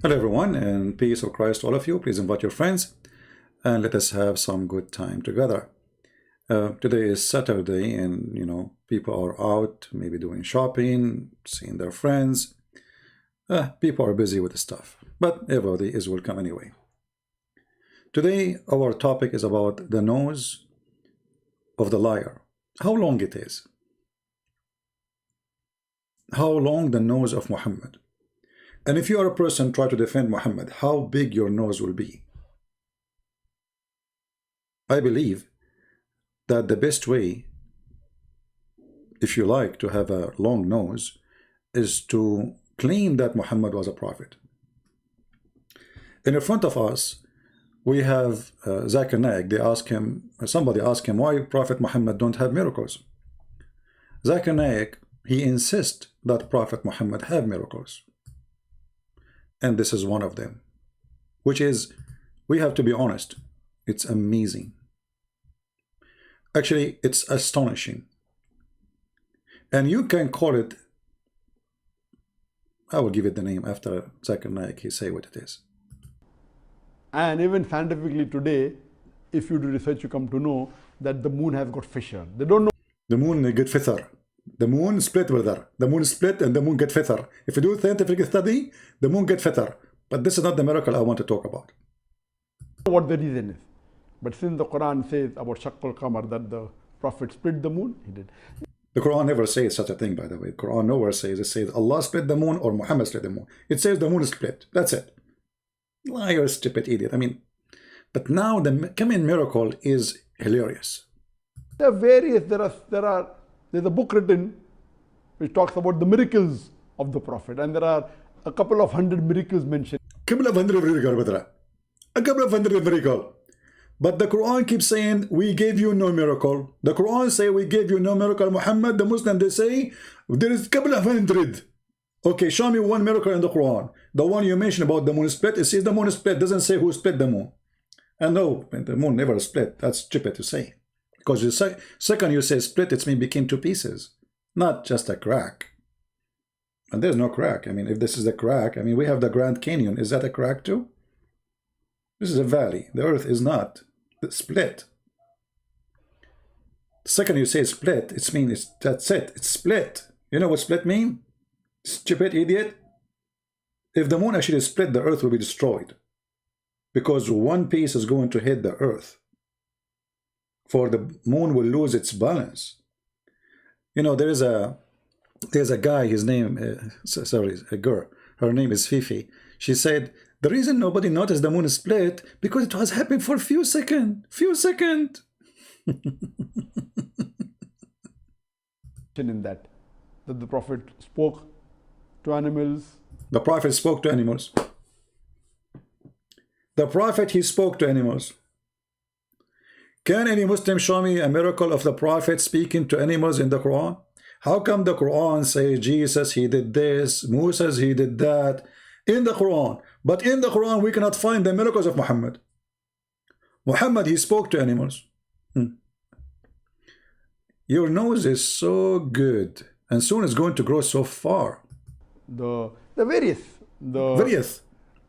Hello everyone, and peace of Christ to all of you. Please invite your friends and let us have some good time together. Today is Saturday, and people are out, maybe doing shopping, seeing their friends. People are busy with stuff, but everybody is welcome anyway. Today our topic is about the nose of the liar. How long it is? How long the nose of Muhammad? And if you are a person try to defend Muhammad, how big your nose will be? I believe that the best way, if you like, to have a long nose is to claim that Muhammad was a prophet. In front of us, we have Zakir Naik. Somebody asked him, why Prophet Muhammad don't have miracles? Zakir Naik, he insists that Prophet Muhammad have miracles. And this is one of them, which is, we have to be honest, it's amazing. Actually, it's astonishing. And you can call it, I will give it the name after Zakir Naik, he say what it is. And even scientifically today, if you do research, you come to know that the moon has got fissure. They don't know. The moon get fissure. The moon split, brother. The moon split and the moon get fissure. If you do scientific study, the moon get fissure. But this is not the miracle I want to talk about. What the reason is. But since the Quran says about Shaqqal Qamar that the Prophet split the moon, he did. The Quran never says such a thing, by the way. The Quran nowhere says, it says Allah split the moon or Muhammad split the moon. It says the moon is split. That's it. Liar, stupid idiot. I mean, but now the coming miracle is hilarious. There are various, there's a book written which talks about the miracles of the Prophet, and there are a couple of hundred miracles mentioned. A couple of hundred miracles. But the Quran keeps saying, we gave you no miracle. The Quran say, we gave you no miracle. Muhammad, the Muslim, they say, there is a couple of hundred. Okay, show me one miracle in the Quran. The one you mentioned about the moon split, it says the moon split, doesn't say who split the moon. And no, the moon never split. That's stupid to say. Because the second you say split, it means became two pieces, not just a crack. And there's no crack. I mean, if this is a crack, I mean, we have the Grand Canyon. Is that a crack too? This is a valley. The earth is not split. The second you say split, it means that's it. It's split. You know what split mean? Stupid idiot. If the moon actually split, the earth will be destroyed. Because one piece is going to hit the earth. For the moon will lose its balance. You know, there's a guy, his name, a girl, her name is Fifi. She said, the reason nobody noticed the moon split, because it was happening for a few seconds. In that the Prophet spoke to animals. The Prophet spoke to animals. The Prophet, he spoke to animals. Can any Muslim show me a miracle of the Prophet speaking to animals in the Quran? How come the Quran say Jesus, he did this, Moses, he did that in the Quran, but in the Quran we cannot find the miracles of Muhammad? Muhammad, he spoke to animals. Your nose is so good, and soon it's going to grow so far. The various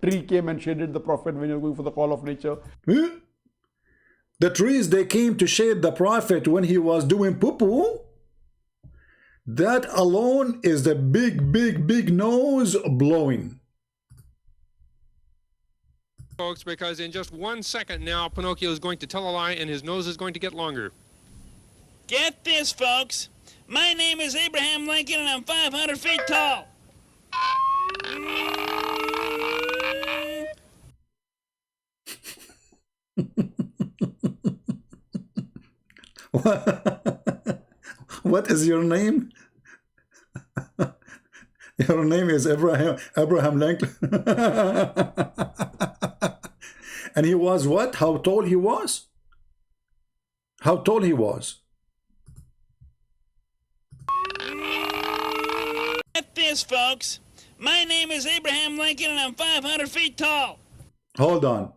tree came and shaded the Prophet when you're going for the call of nature. The trees, they came to shade the Prophet when he was doing poo-poo. That alone is the big nose blowing. Folks, because in just 1 second now, Pinocchio is going to tell a lie and his nose is going to get longer. Get this, folks. My name is Abraham Lincoln and I'm 500 feet tall. What is your name? Your name is Abraham Lincoln. And he was what? How tall he was? How tall he was? Get this, folks. My name is Abraham Lincoln and I'm 500 feet tall. Hold on.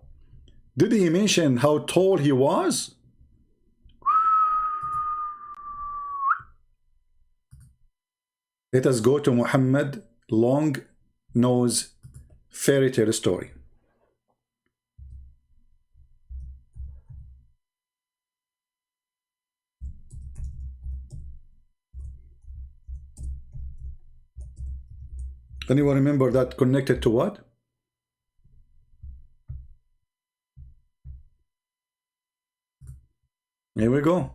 Did he mention how tall he was? Let us go to Muhammad long nose fairy tale story. Anyone remember that connected to what? Here we go.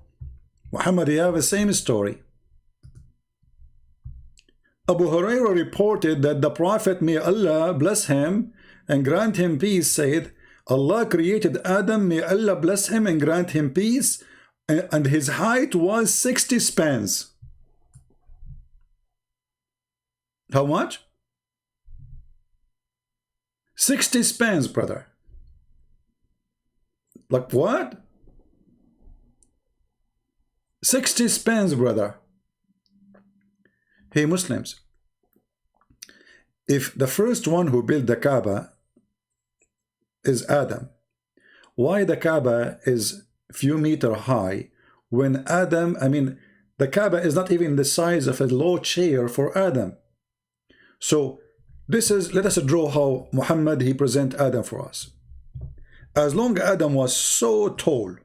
Muhammad, you have the same story. Abu Hurairah reported that the Prophet, may Allah bless him and grant him peace, said, Allah created Adam, may Allah bless him and grant him peace, and his height was 60 spans. How much? 60 spans, brother. Like what? 60 spans, brother. Hey Muslims, if the first one who built the Kaaba is Adam, why the Kaaba is few meter high when Adam, the Kaaba is not even the size of a low chair for Adam. So this is, let us draw how Muhammad, he present Adam for us. As long as Adam was so tall,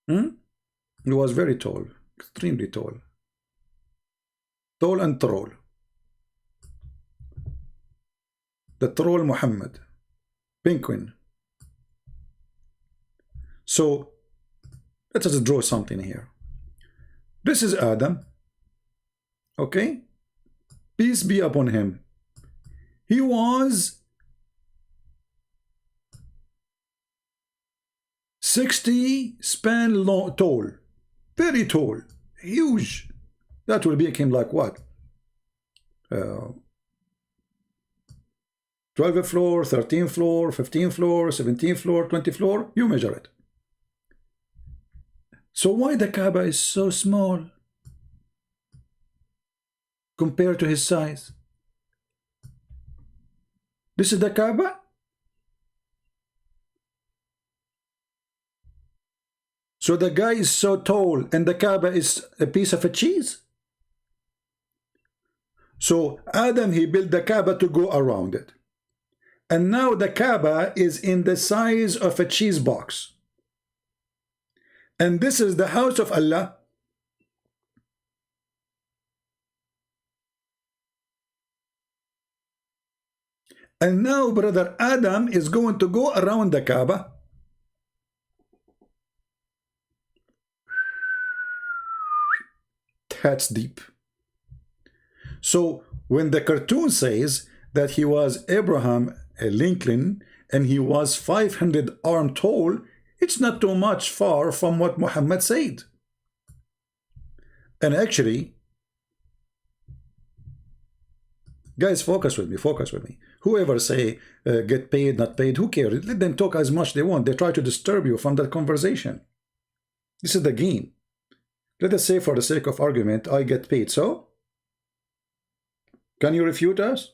he was very tall, extremely tall. Tall and troll. The troll Muhammad. Penguin. So, let us draw something here. This is Adam. Okay? Peace be upon him. He was 60 span long, tall. Very tall. Huge. That will make him like what? 12th floor, 13th floor, 15th floor, 17th floor, 20th floor. You measure it. So why the Kaaba is so small compared to his size? This is the Kaaba. So the guy is so tall and the Kaaba is a piece of a cheese. So Adam, he built the Kaaba to go around it. And now the Kaaba is in the size of a cheese box. And this is the house of Allah. And now brother Adam is going to go around the Kaaba. That's deep. So when the cartoon says that he was Abraham Lincoln and he was 500 arm tall, it's not too much far from what Muhammad said. And actually, guys, focus with me, focus with me. Whoever say get paid, not paid, who cares? Let them talk as much they want. They try to disturb you from that conversation. This is the game. Let us say for the sake of argument, I get paid, so? Can you refute us?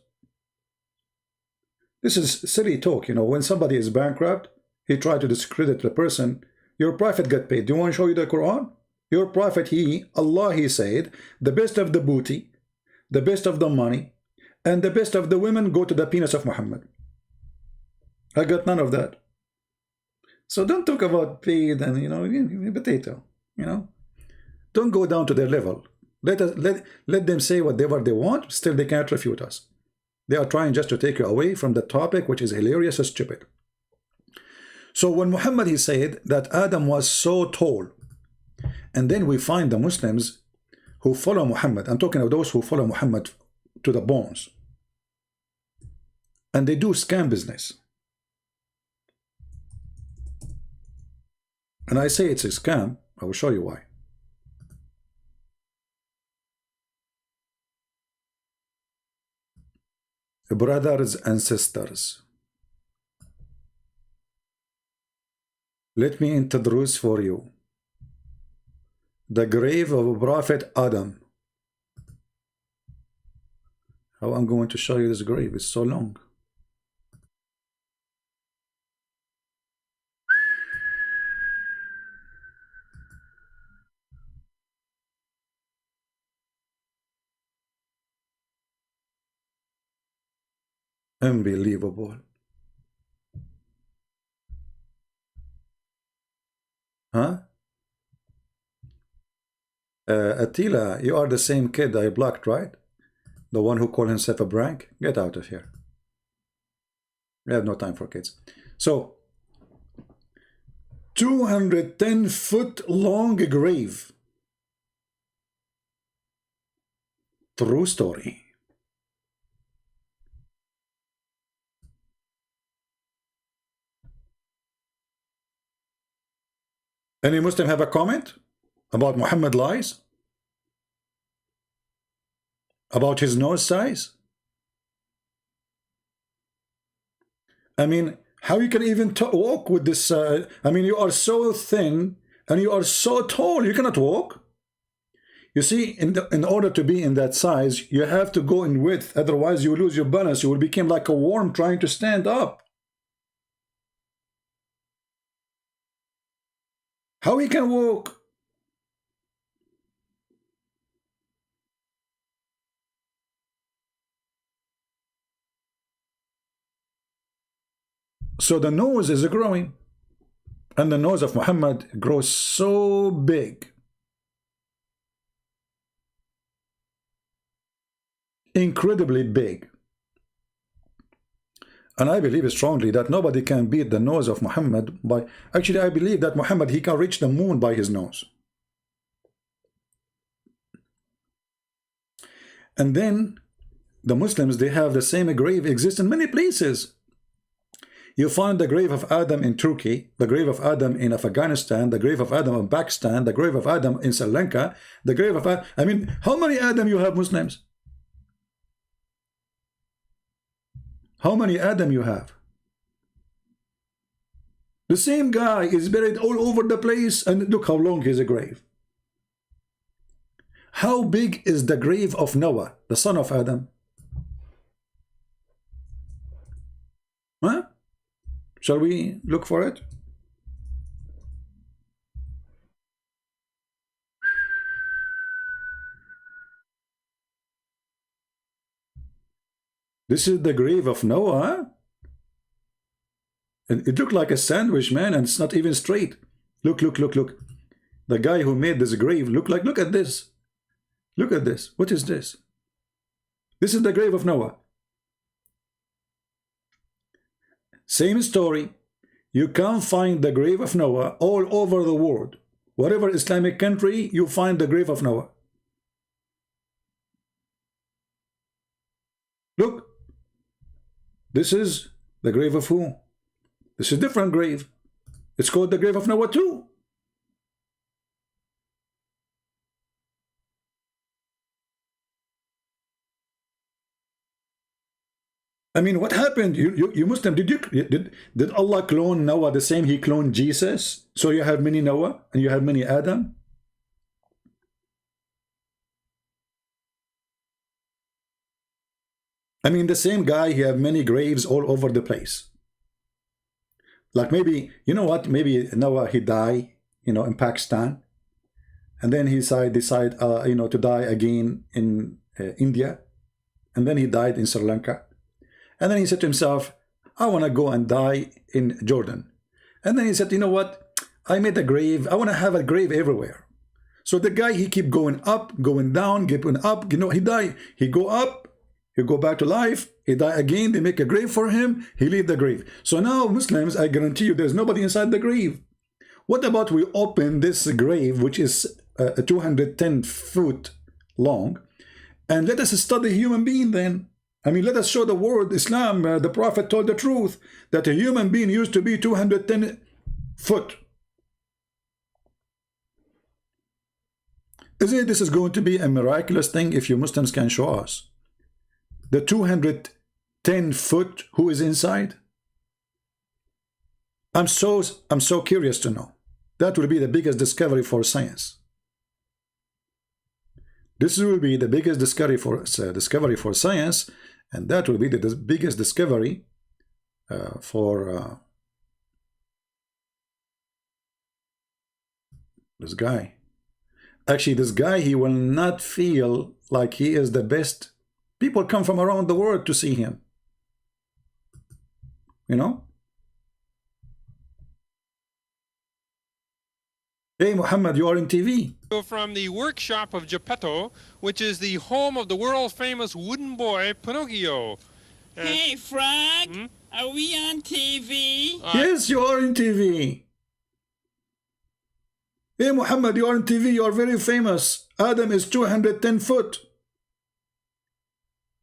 This is silly talk, you know. When somebody is bankrupt, he try to discredit the person. Your prophet got paid. Do you want to show you the Quran? Your prophet, Allah, he said, the best of the booty, the best of the money, and the best of the women go to the penis of Muhammad. I got none of that. So don't talk about paid and, you know, potato, you know. Don't go down to their level. Let them say whatever they want, still they can't refute us. They are trying just to take you away from the topic, which is hilarious and stupid. So when Muhammad, he said that Adam was so tall, and then we find the Muslims who follow Muhammad, I'm talking of those who follow Muhammad to the bones, and they do scam business. And I say it's a scam. I will show you why. Brothers and sisters, let me introduce for you the grave of Prophet Adam. How I'm going to show you this grave, it's so long. Unbelievable. Huh? Attila, you are the same kid I blocked, right? The one who called himself a Brank? Get out of here. We have no time for kids. So, 210-foot long grave. True story. Any Muslim have a comment about Muhammad lies? About his nose size? I mean, how you can even walk with this? I mean, you are so thin and you are so tall, you cannot walk. You see, in order to be in that size, you have to go in width. Otherwise, you lose your balance. You will become like a worm trying to stand up. How he can walk? So the nose is growing. And the nose of Muhammad grows so big. Incredibly big. And I believe strongly that nobody can beat the nose of Muhammad by... Actually, I believe that Muhammad, he can reach the moon by his nose. And then the Muslims, they have the same grave exists in many places. You find the grave of Adam in Turkey, the grave of Adam in Afghanistan, the grave of Adam in Pakistan, the grave of Adam in Sri Lanka, the grave of Adam... I mean, how many Adam you have, Muslims? How many Adam you have? The same guy is buried all over the place, and look how long is a grave. How big is the grave of Noah, the son of Adam? Huh? Shall we look for it? This is the grave of Noah. It looked like a sandwich, man, and it's not even straight. Look, look, look, look. The guy who made this grave, look at this. Look at this. What is this? This is the grave of Noah. Same story. You can't find the grave of Noah all over the world. Whatever Islamic country, you find the grave of Noah. Look. This is the grave of who? This is a different grave. It's called the grave of Noah too. I mean, what happened? You Muslim, did Allah clone Noah the same he cloned Jesus? So you have many Noah and you have many Adam? I mean, the same guy, he have many graves all over the place. Like maybe, you know what? Maybe Noah, he died, in Pakistan. And then he decide, to die again in India. And then he died in Sri Lanka. And then he said to himself, I want to go and die in Jordan. And then he said, you know what? I made a grave. I want to have a grave everywhere. So the guy, he keep going up, going down, going up. He died. He go up. He go back to life, he die again, they make a grave for him, he leave the grave. So now Muslims, I guarantee you there's nobody inside the grave. What about we open this grave, which is 210 foot long, and let us study human being then. I mean, let us show the world, Islam, the Prophet told the truth, that a human being used to be 210 foot. Isn't it this is going to be a miraculous thing if you Muslims can show us? The 210 foot who is inside? I'm so curious to know. That will be the biggest discovery for science. This will be the biggest discovery for science, and that will be the biggest discovery for this guy. Actually, this guy, he will not feel like he is the best. People come from around the world to see him. you know. Hey Muhammad, you are in TV. From the workshop of Geppetto, which is the home of the world-famous wooden boy Pinocchio. Hey, Frog, are we on TV? Yes, you are in TV. Hey Muhammad, you are in TV, you are very famous. Adam is 210 foot.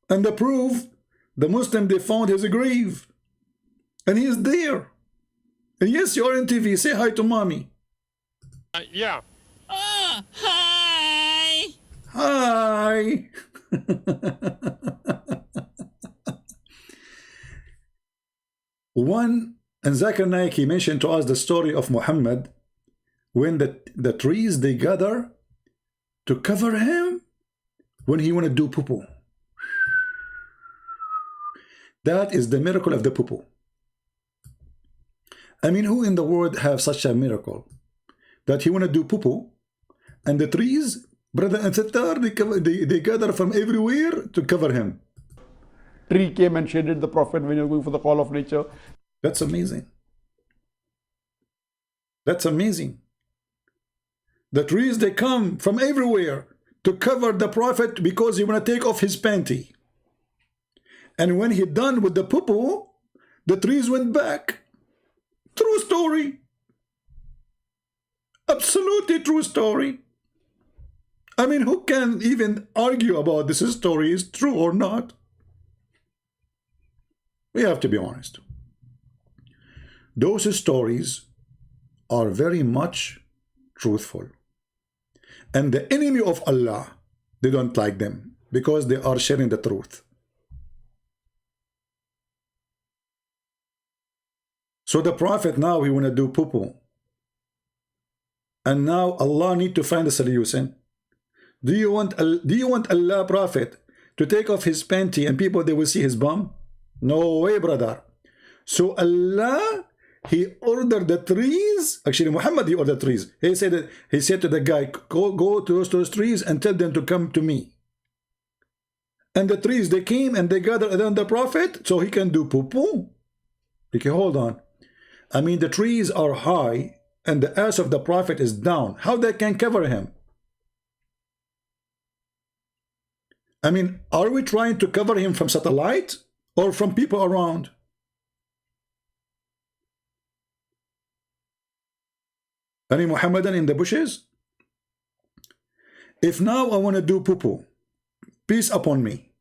And the proof, the Muslim, they found his grave. And he is there. And yes, you are in TV. Say hi to mommy. Yeah. Oh, hi! Hi. One, and Zakir Naik, he mentioned to us the story of Muhammad when the trees, they gather to cover him when he want to do poo-poo. That is the miracle of the poo-poo. I mean, who in the world have such a miracle that he want to do poo-poo and the trees, brother and sister, they gather from everywhere to cover him? Tree came and shaded the Prophet when he was going for the call of nature. That's amazing. That's amazing. The trees, they come from everywhere to cover the Prophet because he want to take off his panty. And when he done with the poo-poo, the trees went back. True story. Absolutely true story. I mean, who can even argue about this story is true or not? We have to be honest. Those stories are very much truthful. And the enemy of Allah, they don't like them because they are sharing the truth. So the Prophet now, he want to do poo-poo. And now Allah need to find a solution. Do you want Allah, Prophet, to take off his panty and people, they will see his bum? No way, brother. So Allah, he ordered the trees. Actually, Muhammad, he ordered trees. He said to the guy, go to those trees and tell them to come to me. And the trees, they came and they gathered around the Prophet so he can do poo-poo. Okay, hold on. I mean, the trees are high and the ass of the Prophet is down. How they can cover him? I mean, are we trying to cover him from satellite or from people around? Any Muhammadan in the bushes? If now I want to do poo-poo, peace upon me.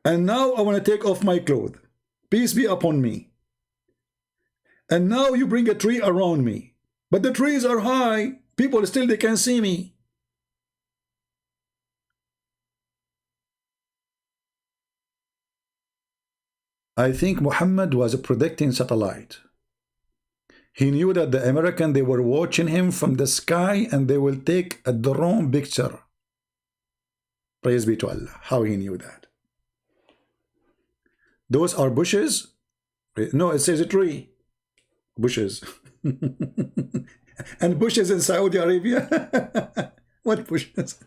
And now I want to take off my clothes, peace be upon me. And now you bring a tree around me. But the trees are high. People still, they can see me. I think Muhammad was predicting satellite. He knew that the American, they were watching him from the sky and they will take a drone picture. Praise be to Allah. How he knew that? Those are bushes? No, it says a tree. Bushes. And bushes in Saudi Arabia? What bushes?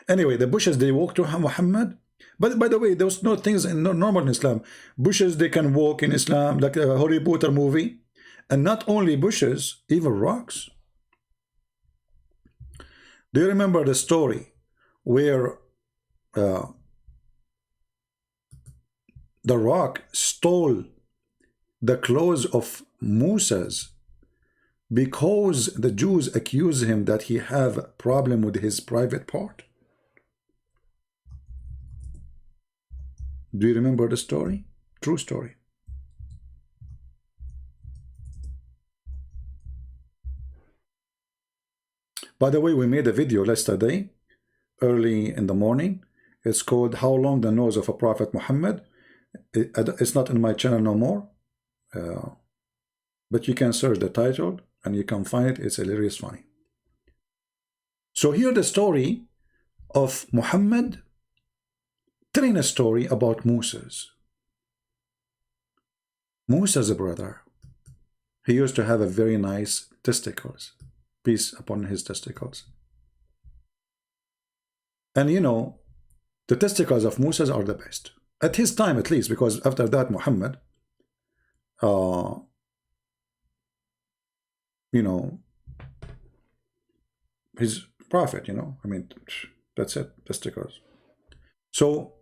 Anyway, the bushes, they walk to Muhammad. But by the way, there's no things normal in Islam. Bushes, they can walk in Islam, like a Harry Potter movie. And not only bushes, even rocks. Do you remember the story where the rock stole the clothes of Moses because the Jews accuse him that he have a problem with his private part? Do you remember the story? True story. By the way, we made a video yesterday, early in the morning. It's called How Long the Nose of a Prophet Muhammad. It's not in my channel no more. But you can search the title and you can find it. It's hilarious funny. So here the story of Muhammad telling a story about Moses. Moses' brother, he used to have a very nice testicles. Peace upon his testicles. And you know, the testicles of Moses are the best. At his time, at least, because after that, Muhammad, you know, his prophet, you know, I mean, that's it, the stickers. So,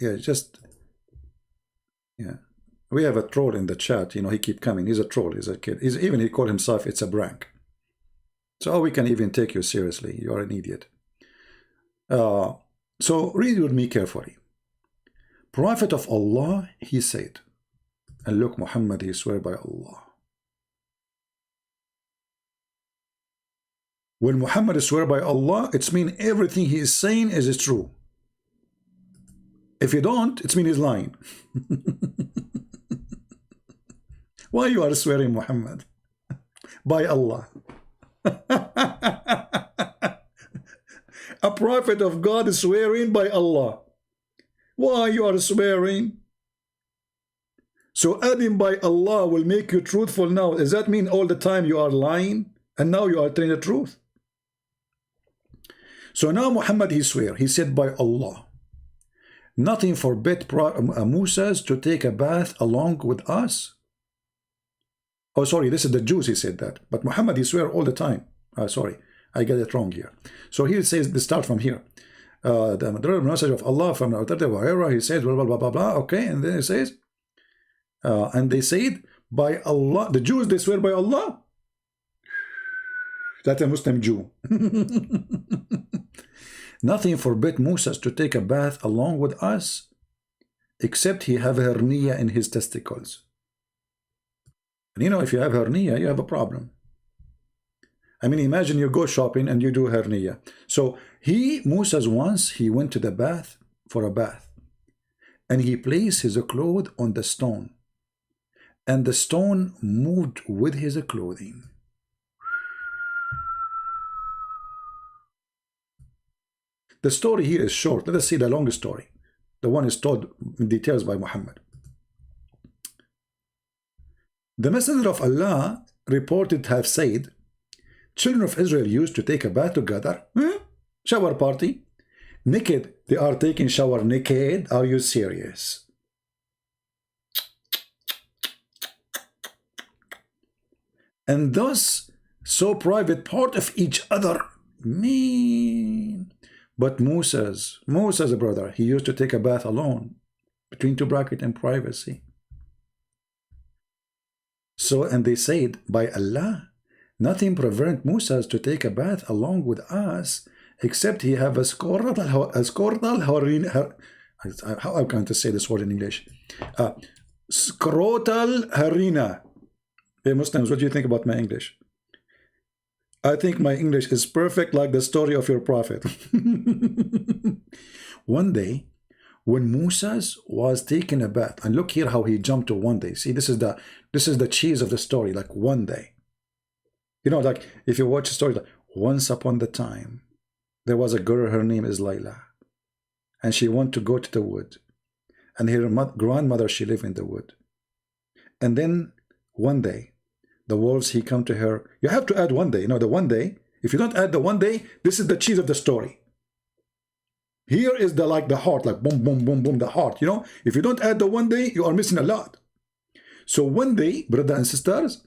yeah, just, yeah. We have a troll in the chat, you know, he keep coming. He's a troll, he's a kid. Even he called himself, it's a prank. So how we can even take you seriously? You are an idiot. So read with me carefully. Prophet of Allah, he said, and look, Muhammad, he swear by Allah. When Muhammad swear by Allah, it's mean everything he is saying is true. If you don't, it's mean he's lying. Why you are swearing, Muhammad? By Allah. A prophet of God is swearing by Allah. Why you are swearing? So adding by Allah will make you truthful now. Does that mean all the time you are lying? And now you are telling the truth? So now Muhammad, he swear. He said by Allah. Nothing forbid Moses to take a bath along with us. Oh, sorry, this is the Jews, he said that. But Muhammad, he swear all the time. Sorry, I get it wrong here. So here it says, they start from here. The message of Allah from wherever he says, blah, blah, blah, blah, blah. Okay, and then it says, and they said, by Allah, the Jews, they swear by Allah. That's a Muslim Jew. Nothing forbid Moses to take a bath along with us, except he have hernia in his testicles. And you know, if you have hernia, you have a problem. I mean, imagine you go shopping and you do hernia. So Moses once, he went to the bath for a bath. And he placed his clothes on the stone. And the stone moved with his clothing. The story here is short. Let us see the long story. The one is told in details by Muhammad. The Messenger of Allah reported to have said, children of Israel used to take a bath together. Shower party. Naked. They are taking shower naked. Are you serious? And thus, so private part of each other. Man. But Moses, brother, he used to take a bath alone, between two brackets and privacy. So, and they said, by Allah, nothing prevent Moses to take a bath along with us, except he have a scrotal harina. How am I going to say this word in English? Scrotal harina. Hey Muslims, what do you think about my English? I think my English is perfect, like the story of your prophet. One day, when Moses was taking a bath, and look here how he jumped to one day. See, this is the cheese of the story, like one day. You know, like if you watch a story, like once upon the time, there was a girl, her name is Layla. And she wanted to go to the wood. And her grandmother, she lived in the wood. And then one day, the wolves, he come to her. You have to add one day. You know, the one day. If you don't add the one day, this is the cheese of the story. Here is the heart, like boom, boom, boom, boom, the heart. You know, if you don't add the one day, you are missing a lot. So one day, brothers and sisters,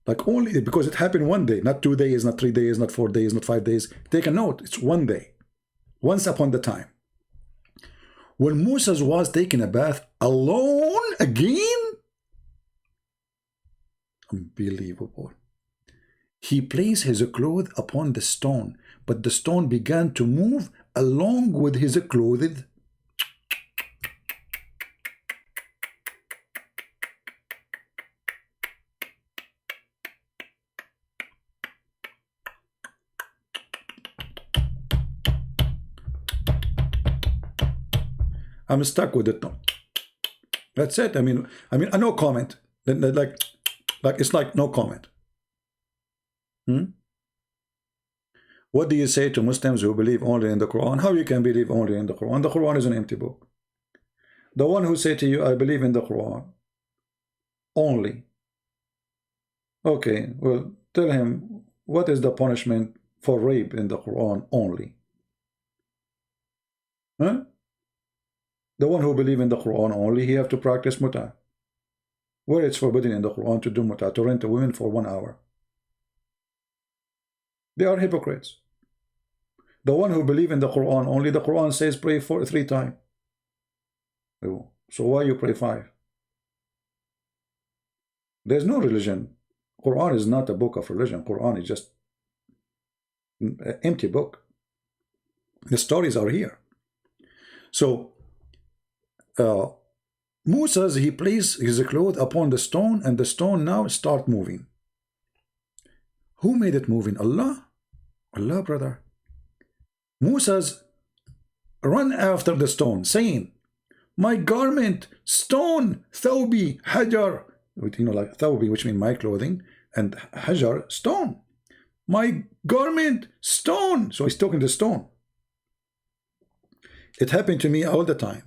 like only because it happened one day, not 2 days, not 3 days, not 4 days, not 5 days. Take a note. It's one day. Once upon the time. When Moses was taking a bath alone again, unbelievable. He placed his clothes upon the stone, but the stone began to move along with his clothes. I'm stuck with it now. That's it. I mean, no comment. Like it's like no comment. What do you say to Muslims who believe only in the Quran? How you can believe only in the Quran? The Quran is an empty book. The one who say to you, I believe in the Quran only. Okay, well, tell him what is the punishment for rape in the Quran only? Huh? The one who believe in the Quran only, he have to practice muta. Where it's forbidden in the Quran to do muta, to rent a woman for 1 hour. They are hypocrites. The one who believe in the Quran only, the Quran says pray for 3 times. So why you pray 5? There's no religion. Quran is not a book of religion. Quran is just an empty book. The stories are here. So Moses, he placed his cloth upon the stone, and the stone now start moving. Who made it moving? Allah? Allah, brother. Moses run after the stone, saying, my garment, stone, thawbi, hajar. You know, like thawbi, which means my clothing, and hajar, stone. My garment, stone. So he's talking to stone. It happened to me all the time.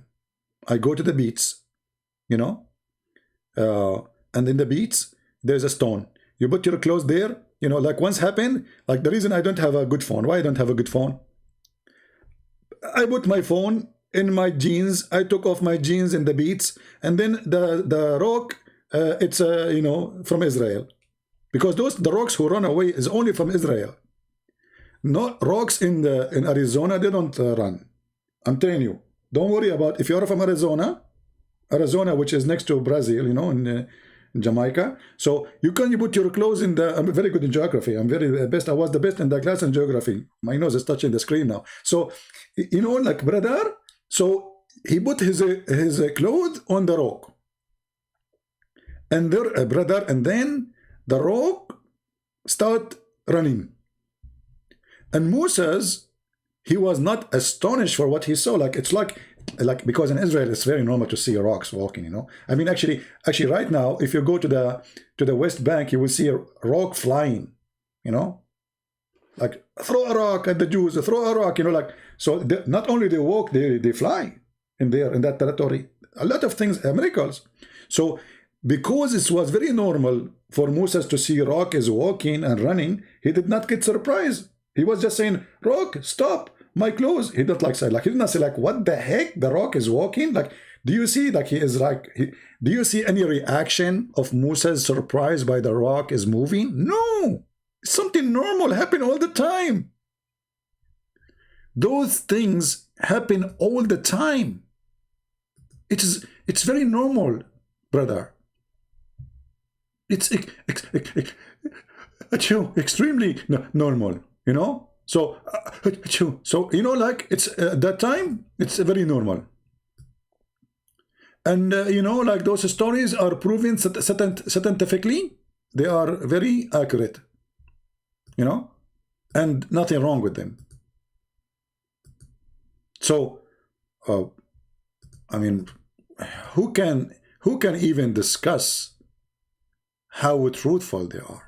I go to the beach, you know, and in the beach, there's a stone. You put your clothes there, you know, like once happened, like the reason I don't have a good phone. Why I don't have a good phone? I put my phone in my jeans. I took off my jeans in the beach, and then the rock, it's you know, from Israel, because the rocks who run away is only from Israel. Not rocks in Arizona, they don't run. I'm telling you, don't worry about if you're from Arizona, which is next to Brazil, you know, in Jamaica. So you can put your clothes in the. I'm very good in geography. I'm very best. I was the best in the class in geography. My nose is touching the screen now. So you know, like brother. So he put his clothes on the rock, and there, brother, and then the rock start running, and Moses, he was not astonished for what he saw. Like it's like because in Israel it's very normal to see rocks walking, you know. I mean, actually right now, if you go to the West Bank, you will see a rock flying, you know, like throw a rock at the Jews, throw a rock, you know, like. So not only they walk, they fly in that territory. A lot of things, miracles. So because it was very normal for Moses to see rock is walking and running, he did not get surprised. He was just saying, rock, stop. My clothes. He did he did not say like, what the heck? The rock is walking. Like, do you see? Like he is like. Do you see any reaction of Moses surprised by the rock is moving? No, something normal happen all the time. Those things happen all the time. It's very normal, brother. It's extremely normal, you know. So you know, like it's at that time, it's very normal. And you know, like those stories are proven scientifically, they are very accurate, you know, and nothing wrong with them. So I mean, who can even discuss how truthful they are?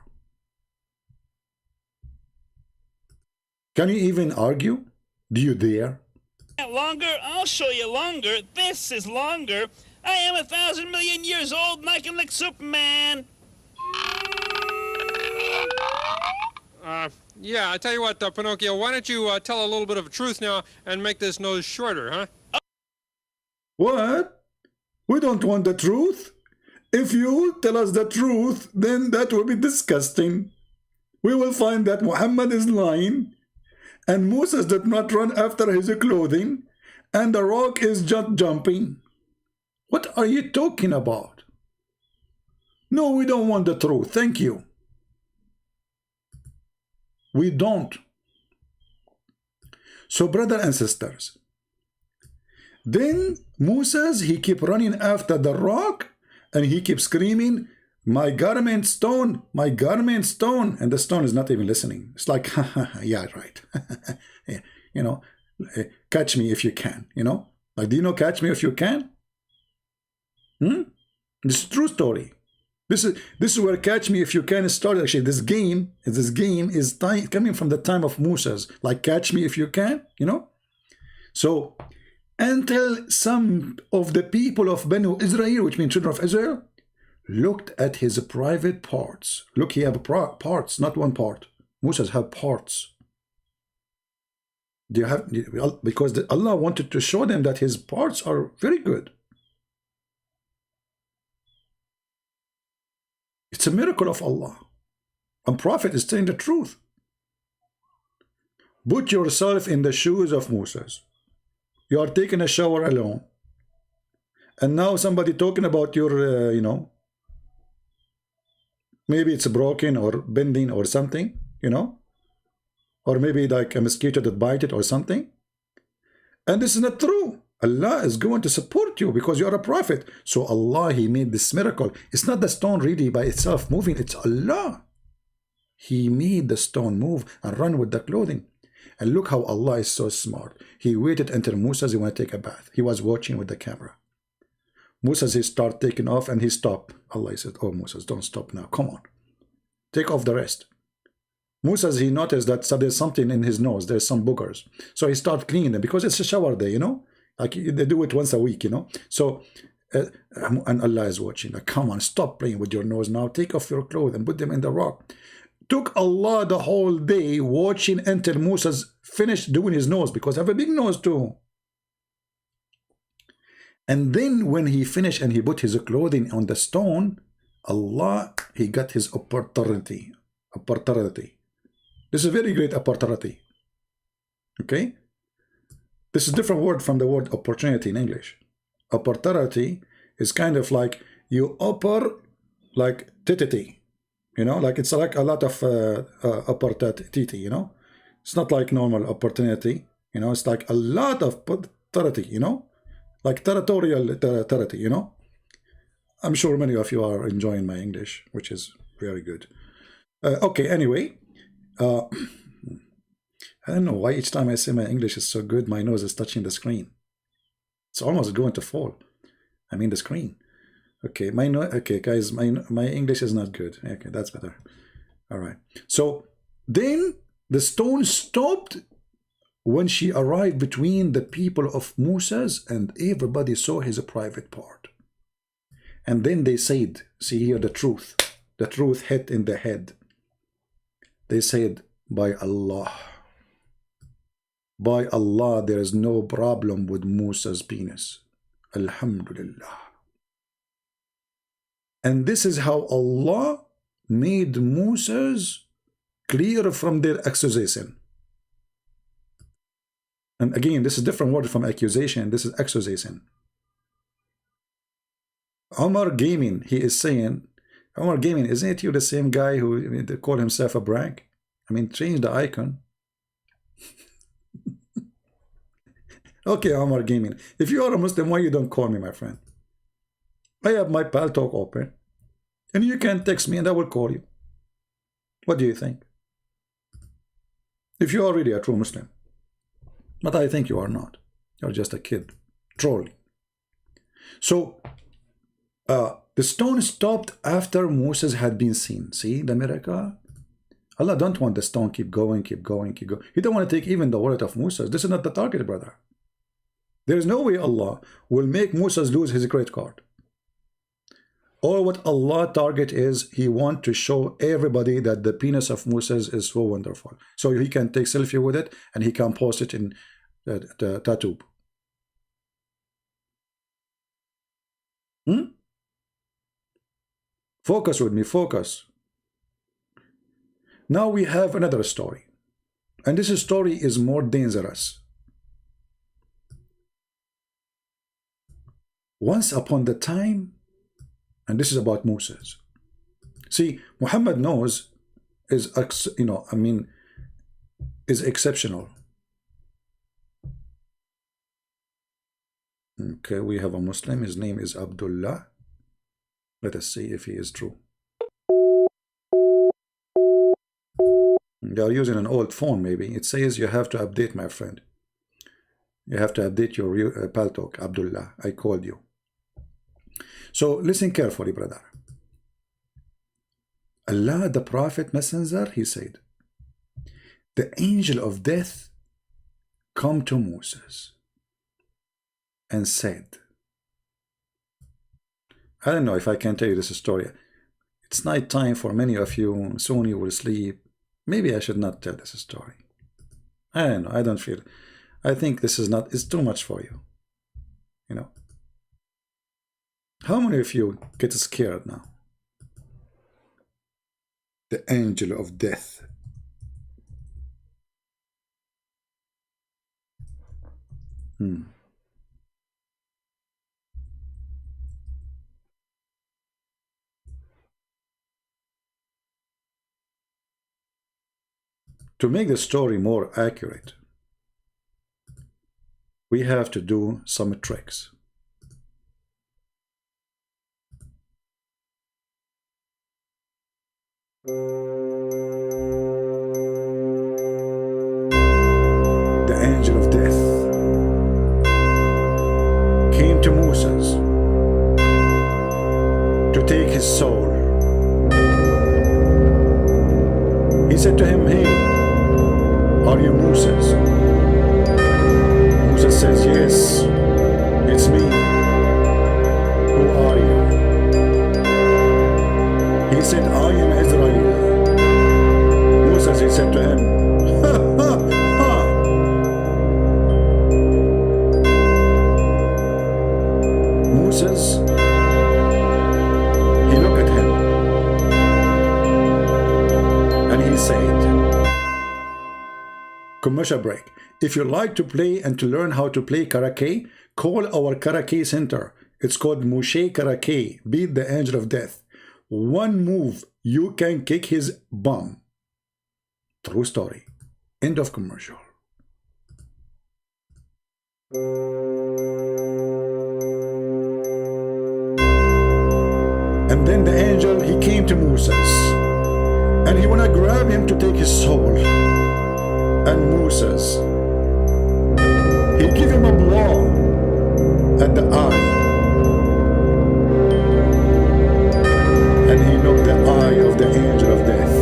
Can you even argue? Do you dare? Longer? I'll show you longer. This is longer. I am 1,000 million years old and I can lick Superman. Yeah, I tell you what, Pinocchio, why don't you tell a little bit of the truth now and make this nose shorter, huh? What? We don't want the truth. If you tell us the truth, then that will be disgusting. We will find that Muhammad is lying, and Moses did not run after his clothing, and the rock is just jumping. What are you talking about? No, we don't want the truth. Thank you. We don't. So, brothers and sisters, then Moses, he kept running after the rock, and he keeps screaming, my garment stone, my garment stone. And the stone is not even listening. It's like, yeah, right. Yeah, you know, catch me if you can, you know. Like, do you know catch me if you can? This is a true story. This is where catch me if you can started. Actually, this game is coming from the time of Moses. Like, catch me if you can, you know. So until some of the people of Banu Israel, which means children of Israel, looked at his private parts. Look, he have parts, not one part. Moses have parts. Do you have, because Allah wanted to show them that his parts are very good. It's a miracle of Allah. And Prophet is telling the truth. Put yourself in the shoes of Moses. You are taking a shower alone. And now somebody talking about your, you know, maybe it's broken or bending or something, you know. Or maybe like a mosquito that bite it or something. And this is not true. Allah is going to support you because you are a prophet. So Allah, he made this miracle. It's not the stone really by itself moving. It's Allah. He made the stone move and run with the clothing. And look how Allah is so smart. He waited until Moses, he want to take a bath. He was watching with the camera. Moses, he start taking off and he stopped. Allah said, oh Moses, don't stop now. Come on. Take off the rest. Moses, he noticed that there's something in his nose. There's some boogers. So he started cleaning them because it's a shower day, you know. Like they do it once a week, you know. So, and Allah is watching. Like, come on, stop playing with your nose now. Take off your clothes and put them in the rock. Took Allah the whole day watching until Moses finished doing his nose because I have a big nose too. And then when he finished and he put his clothing on the stone, Allah, he got his opportunity. This is a very great opportunity. Okay? This is a different word from the word opportunity in English. Opportunity is kind of like you offer like titity. You know, like it's like a lot of opportunity, you know. It's not like normal opportunity, you know. It's like a lot of opportunity, you know. Like territorial territory, you know. I'm sure many of you are enjoying my English, which is very good. Okay, anyway. I don't know why each time I say my English is so good, my nose is touching the screen. It's almost going to fall. I mean the screen. Okay, okay, guys, my English is not good. Okay, that's better. All right. So then the stone stopped when she arrived between the people of Moses, and everybody saw his private part. And then they said, see here the truth. The truth hit in the head. They said, by Allah, there is no problem with Musa's penis. Alhamdulillah. And this is how Allah made Moses clear from their accusation. And again, this is a different word from accusation. This is accusation. Omar Gaming, he is saying, Omar Gaming, isn't it you the same guy who called himself a brag? I mean, change the icon. Okay, Omar Gaming. If you are a Muslim, why you don't call me, my friend? I have my Pal Talk open. And you can text me and I will call you. What do you think? If you are really a true Muslim. But I think you are not. You're just a kid. Trolling. So, the stone stopped after Moses had been seen. See the miracle? Allah don't want the stone keep going, keep going, keep going. He don't want to take even the wallet of Moses. This is not the target, brother. There is no way Allah will make Moses lose his credit card. All what Allah target is, he want to show everybody that the penis of Moses is so wonderful. So he can take selfie with it and he can post it in the tattoo. Focus with me, focus. Now we have another story. And this story is more dangerous. Once upon the time, and this is about Moses. See, Muhammad knows is, you know, I mean, is exceptional. Okay, we have a Muslim. His name is Abdullah. Let us see if he is true. They are using an old phone, maybe. It says you have to update, my friend. You have to update your Pal Talk, Abdullah. I called you. So listen carefully, brother. Allah, the Prophet Messenger, he said, the angel of death come to Moses and said, I don't know if I can tell you this story. It's night time for many of you. Soon you will sleep. Maybe I should not tell this story. I don't know. I don't feel. I think this is not. It's too much for you. You know. How many of you get scared now? The angel of death. To make the story more accurate, we have to do some tricks. The angel of death came to Moses to take his soul. He said to him, "Hey, are you Moses?" Moses says, "Yes, it's me. Who are you?" He said, "I am Israel." Moses, he said to him, "Ha, ha, ha." Moses, he looked at him and he said, commercial break. If you like to play and to learn how to play karaoke, call our karaoke center. It's called Moshe Karaoke. Beat the angel of death. One move, you can kick his bum. True story. End of commercial. And then the angel, he came to Moses and he wanna grab him to take his soul. And Moses, he gave him a blow at the eye, and he knocked the eye of the angel of death.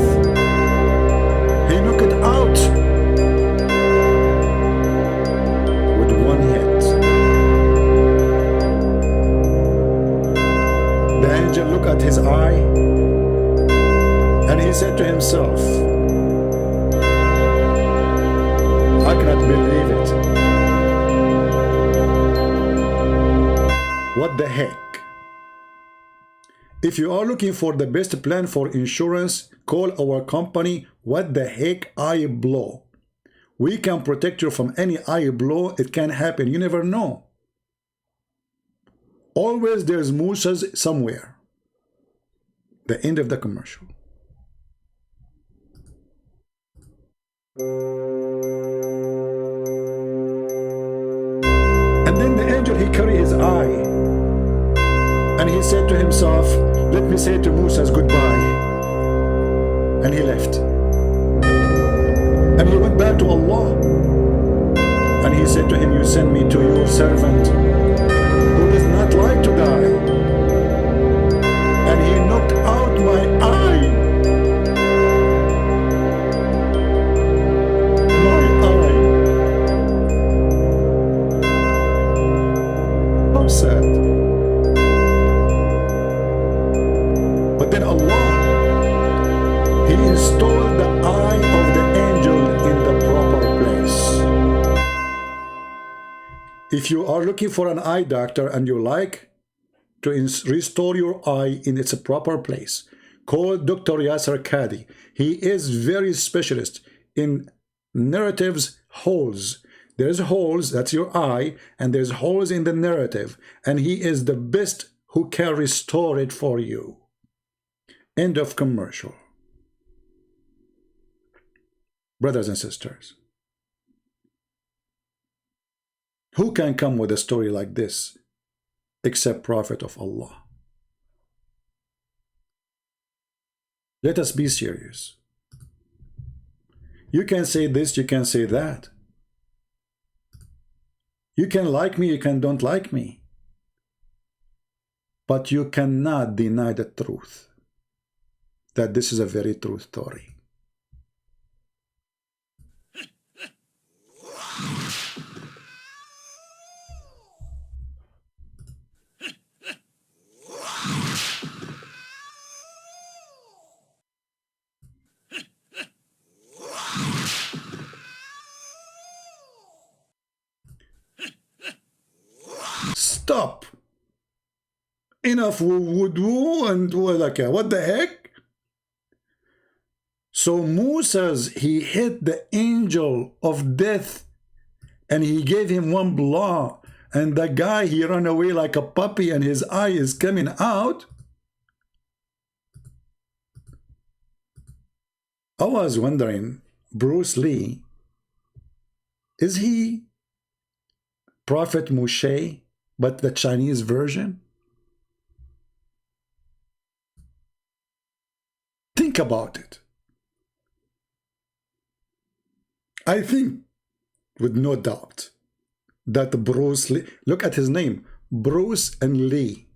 He knocked it out with one hit. The angel looked at his eye and he said to himself, I cannot believe it. What the heck? If you are looking for the best plan for insurance, call our company. What the heck eye blow? We can protect you from any eye blow. It can happen. You never know. Always there's Moses somewhere. The end of the commercial. And then the angel, he carried his eye and he said to himself, let me say to Moses goodbye. And he left. And he went back to Allah. And he said to him, you send me to your servant who does not like to die. And he knocked out my eye. My eye. How sad. But then Allah, he installed the eye of the angel in the proper place. If you are looking for an eye doctor and you like to restore your eye in its proper place, call Dr. Yasser Qadi. He is very specialist in narratives holes. There's holes, that's your eye, and there's holes in the narrative, and he is the best who can restore it for you. End of commercial. Brothers and sisters, who can come with a story like this except Prophet of Allah? Let us be serious. You can say this, you can say that. You can like me, you can don't like me. But you cannot deny the truth, that this is a very true story. stop. Enough wudu and like what the heck? So Moses, he hit the angel of death and he gave him one blow, and the guy, he ran away like a puppy and his eye is coming out. I was wondering, Bruce Lee, is he Prophet Moshe, but the Chinese version? Think about it. I think, with no doubt, that Bruce Lee, look at his name, Bruce and Lee.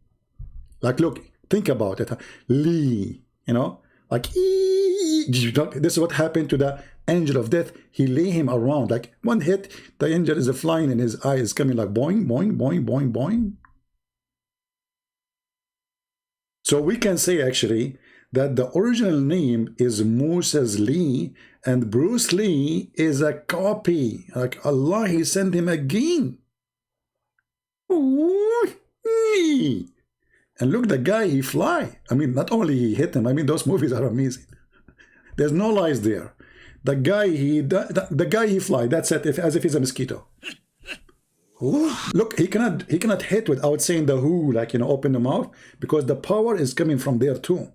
Like, look, think about it. Lee, you know, like, this is what happened to the angel of death. He lay him around, like one hit, the angel is flying and his eye is coming like boing, boing, boing, boing, boing. So we can say actually that the original name is Moses Lee, and Bruce Lee is a copy. Like Allah, he sent him again. And look, the guy, he fly. I mean, not only he hit him, I mean, those movies are amazing. There's no lies there. The guy, he fly. That's it, as if he's a mosquito. Ooh. Look, he cannot hit without saying the who, like, you know, open the mouth, because the power is coming from there too.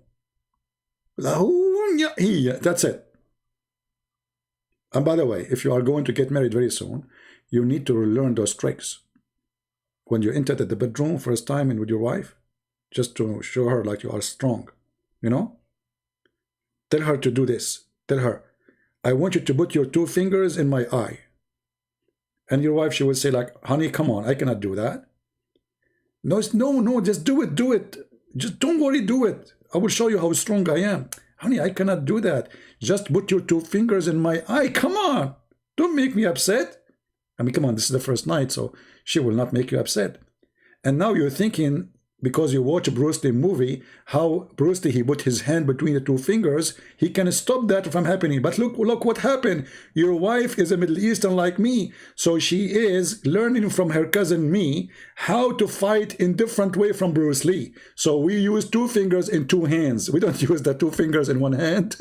That's it. And by the way, if you are going to get married very soon, you need to learn those tricks. When you enter the bedroom first time and with your wife, just to show her like you are strong, you know? Tell her to do this. Tell her, I want you to put your 2 fingers in my eye. And your wife, she will say like, honey, come on, I cannot do that. No, just do it. Just don't worry, do it. I will show you how strong I am. Honey, I cannot do that. Just put your 2 fingers in my eye. Come on. Don't make me upset. I mean, come on, this is the first night, so she will not make you upset. And now you're thinking, because you watch a Bruce Lee movie, how Bruce Lee, he put his hand between the 2 fingers, he can stop that from happening. But look what happened. Your wife is a Middle Eastern like me, so she is learning from her cousin me how to fight in different way from Bruce Lee. So we use 2 fingers in 2 hands. We don't use the 2 fingers in 1 hand.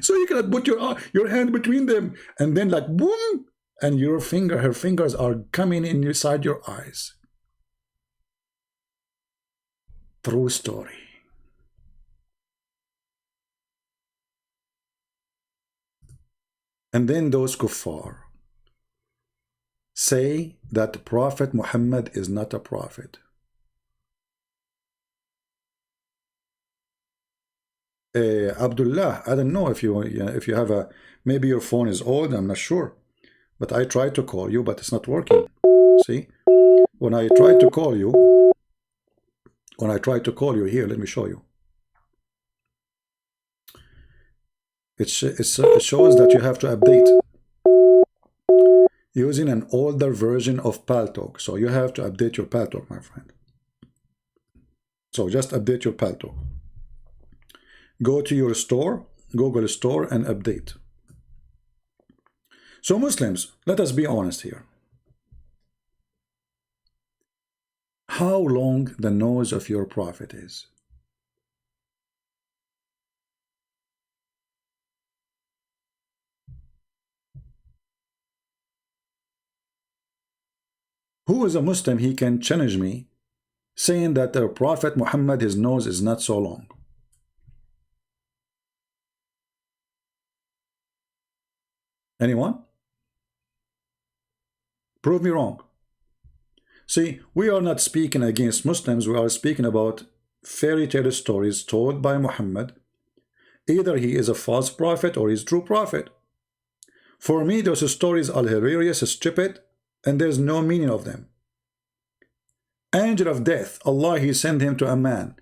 So you cannot put your hand between them, and then like boom, and her fingers are coming inside your eyes. True story. And then those kuffar say that Prophet Muhammad is not a prophet. Abdullah, I don't know if you have a, maybe your phone is old, I'm not sure, but I tried to call you, but it's not working. See, when I tried to call you here, let me show you. It shows that you have to update using an older version of Paltalk. So you have to update your Paltalk, my friend. So just update your Paltalk. Go to your store, Google Store, and update. So Muslims, let us be honest here. How long the nose of your prophet is? Who is a Muslim, he can challenge me saying that the Prophet Muhammad, his nose is not so long? Anyone? Prove me wrong. See, we are not speaking against Muslims, we are speaking about fairy tale stories told by Muhammad. Either he is a false prophet or he's true prophet. For me, those stories are hilarious, stupid, and there's no meaning of them. Angel of death, Allah, he sent him to a man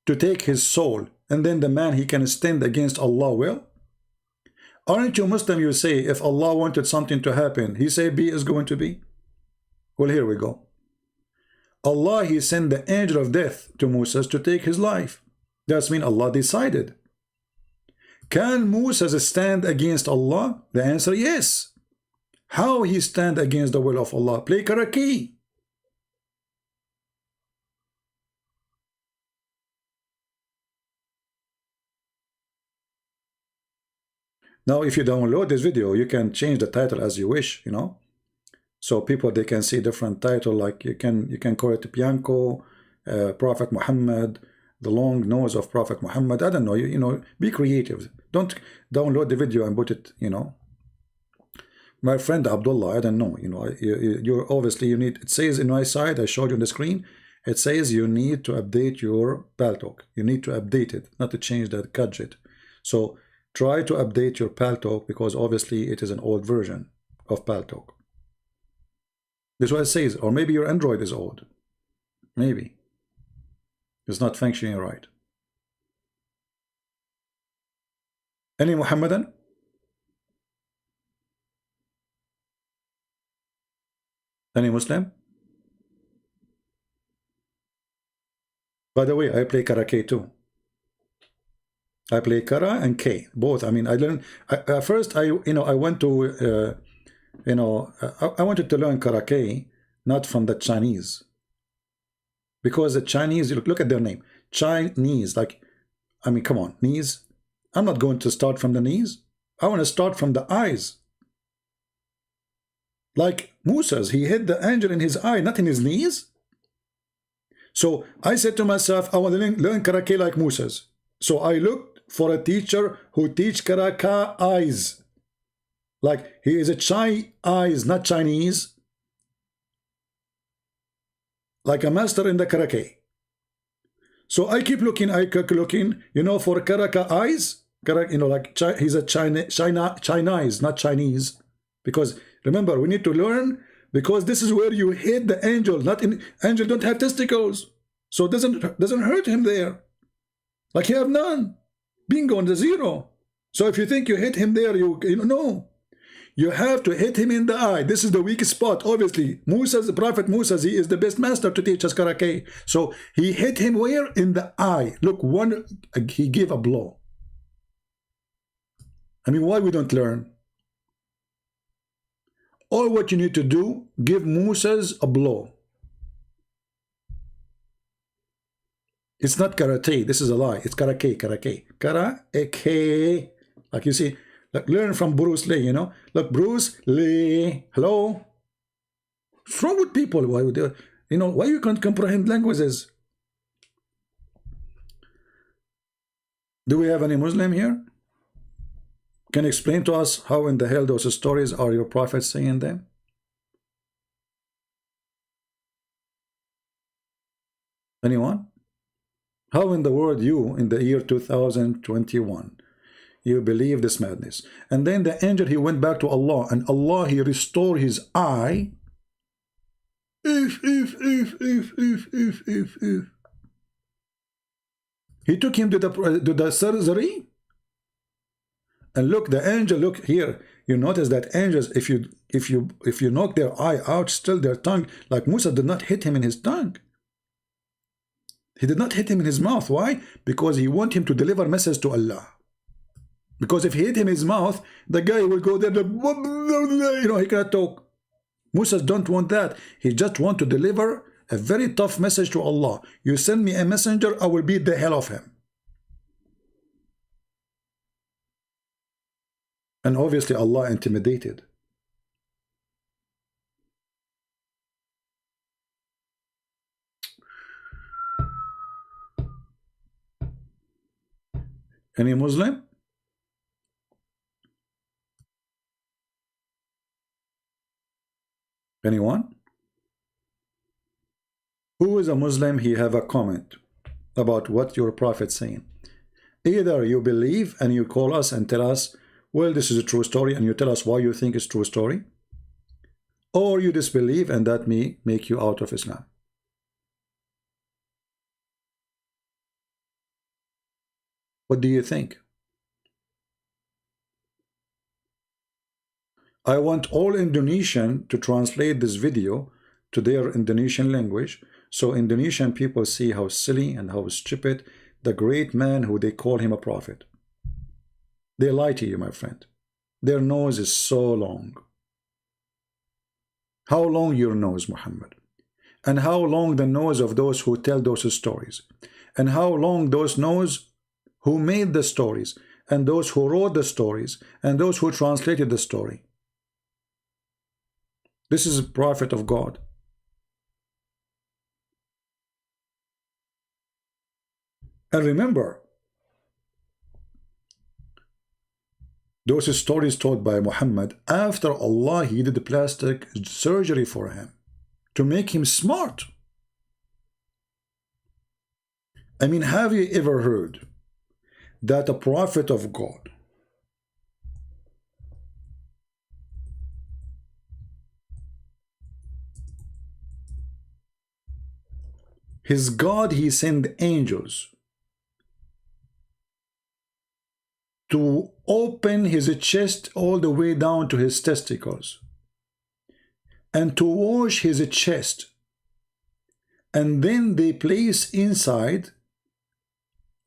to take his soul, and then the man, he can stand against Allah will? Aren't you Muslim? You say, if Allah wanted something to happen, he say be is going to be? Well, here we go. Allah, he sent the angel of death to Moses to take his life. That's mean Allah decided. Can Moses stand against Allah? The answer, yes. How he stand against the will of Allah? Play karaki. Now, if you download this video, you can change the title as you wish, you know. So people, they can see different title, like you can call it Bianco, Prophet Muhammad, the long nose of Prophet Muhammad. I don't know, you know, be creative. Don't download the video and put it, you know. My friend Abdullah, I don't know, you know, you're obviously, you need, it says in my side, I showed you on the screen, it says you need to update your Paltalk. You need to update it, not to change that gadget. So try to update your Paltalk, because obviously it is an old version of Paltalk. This is what it says. Or maybe your Android is old. Maybe it's not functioning right. Any Muhammadan? Any Muslim? By the way, I play Kara-K too. I play Kara and K, both. I mean, I learned first. I went to I wanted to learn Kara-K, not from the Chinese, because the Chinese, look at their name, Chinese. Like, I mean, come on, knees. I'm not going to start from the knees. I want to start from the eyes. Like Musa's, he hit the angel in his eye, not in his knees. So I said to myself, I want to learn Kara-K like Musa's. So I looked for a teacher who teach Kara-K eyes. Like, he is a Chai eyes, not Chinese. Like a master in the Kara-K. So I keep looking, you know, for Kara-K eyes. You know, like he's a Chinese, not Chinese. Because remember, we need to learn, because this is where you hit the angel. Not in angel don't have testicles, so it doesn't hurt him there. Like, he have none. Bingo on the zero. So if you think you hit him there, you know, you have to hit him in the eye. This is the weakest spot. Obviously, Musa's, the Prophet Musa, he is the best master to teach us Kara-K. So he hit him where? In the eye. Look, he gave a blow. I mean, why we don't learn? All what you need to do, give Musa's a blow. It's not karate. This is a lie. It's Kara-K, Kara-K. Kara-K. Like you see, like learn from Bruce Lee, you know. Look, Bruce Lee. Hello? What's wrong with people? Why would they, you know, why you can't comprehend languages? Do we have any Muslim here? Can you explain to us how in the hell those stories are your prophets saying them? Anyone? How in the world you, in the year 2021, you believe this madness? And then the angel, he went back to Allah, and Allah, he restored his eye. If. He took him to the surgery. And look, the angel, look here. You notice that angels, if you knock their eye out, still their tongue, like Musa did not hit him in his tongue. He did not hit him in his mouth. Why? Because he want him to deliver message to Allah. Because if he hit him in his mouth, the guy will go there, you know, he cannot talk. Musa don't want that. He just want to deliver a very tough message to Allah. You send me a messenger, I will beat the hell of him. And obviously Allah intimidated. Any Muslim? Anyone? Who is a Muslim? He have a comment about what your prophet saying. Either you believe and you call us and tell us, well, this is a true story, and you tell us why you think it's true story, or you disbelieve, and that may make you out of Islam. What do you think? I want all Indonesian to translate this video to their Indonesian language, so Indonesian people see how silly and how stupid the great man who they call him a prophet. They lie to you, my friend. Their nose is so long. How long your nose, Muhammad? And how long the nose of those who tell those stories? And how long those nose who made the stories? and those who wrote the stories, and those who translated the story. This is a prophet of God. And remember, those stories told by Muhammad, after Allah, He did plastic surgery for him to make him smart. I mean, have you ever heard that a prophet of God his God, He sent angels to open his chest all the way down to his testicles and to wash his chest, and then they place inside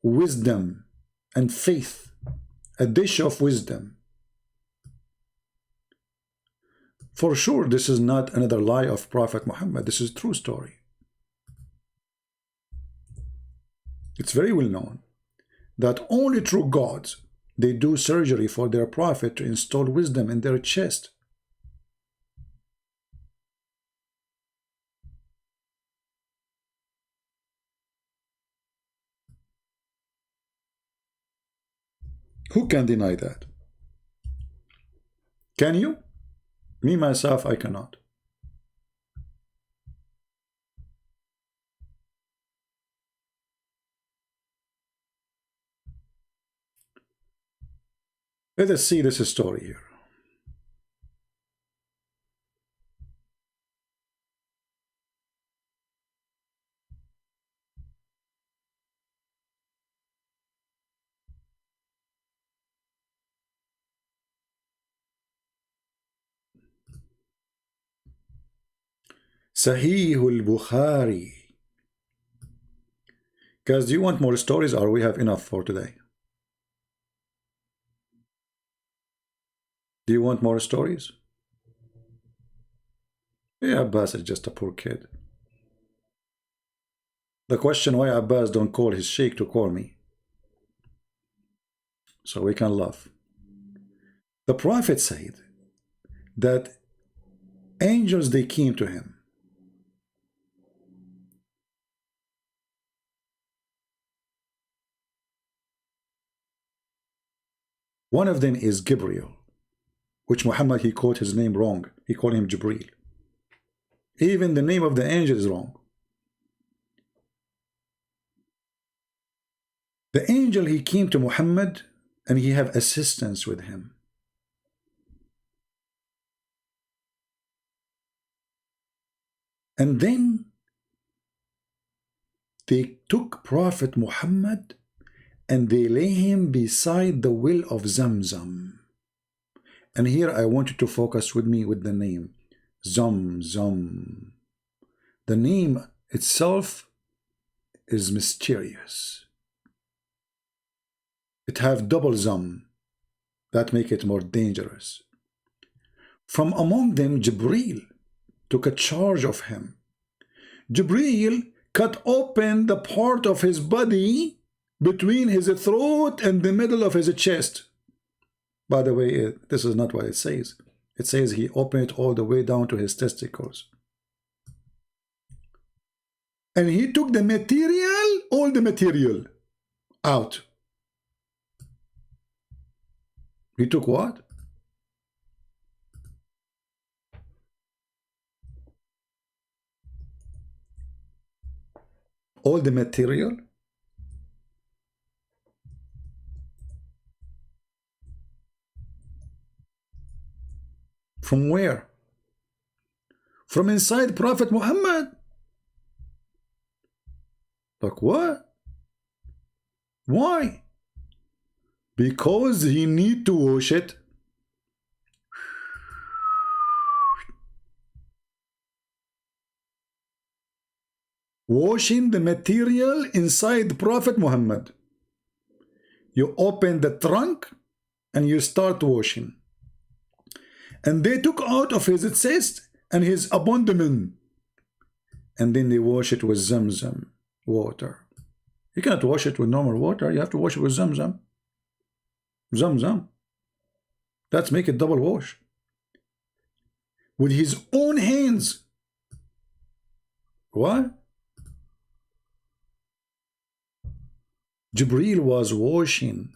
wisdom and faith, a dish of wisdom. For sure, this is not another lie of Prophet Muhammad. This is a true story. It's very well known that only true gods, they do surgery for their prophet to install wisdom in their chest. Who can deny that? Can you? Me, myself, I cannot. Let us see this story here. Sahih al-Bukhari. Guys, do you want more stories, or we have enough for today? Do you want more stories? Yeah, Abbas is just a poor kid. The question why Abbas don't call his sheikh to call me, so we can laugh. The Prophet said that angels, they came to him. One of them is Gabriel, which Muhammad, he called his name wrong. He called him Jibreel. Even the name of the angel is wrong. The angel, he came to Muhammad and he have assistance with him. And then they took Prophet Muhammad and they lay him beside the well of Zamzam. And here I want you to focus with me with the name Zamzam. The name itself is mysterious. It have double Zam. That make it more dangerous. From among them, Jibreel took a charge of him. Jibreel cut open the part of his body between his throat and the middle of his chest. By the way, this is not what it says. It says he opened it all the way down to his testicles. And he took the material, all the material, out. He took what? All the material? From where? From inside Prophet Muhammad. Like what? Why? Because he need to wash it. Washing the material inside Prophet Muhammad. You open the trunk and you start washing. And they took out of his chest and his abdomen. And then they wash it with Zamzam water. You cannot wash it with normal water. You have to wash it with Zamzam. Zamzam. Let's make it double wash. With his own hands. What? Jibreel was washing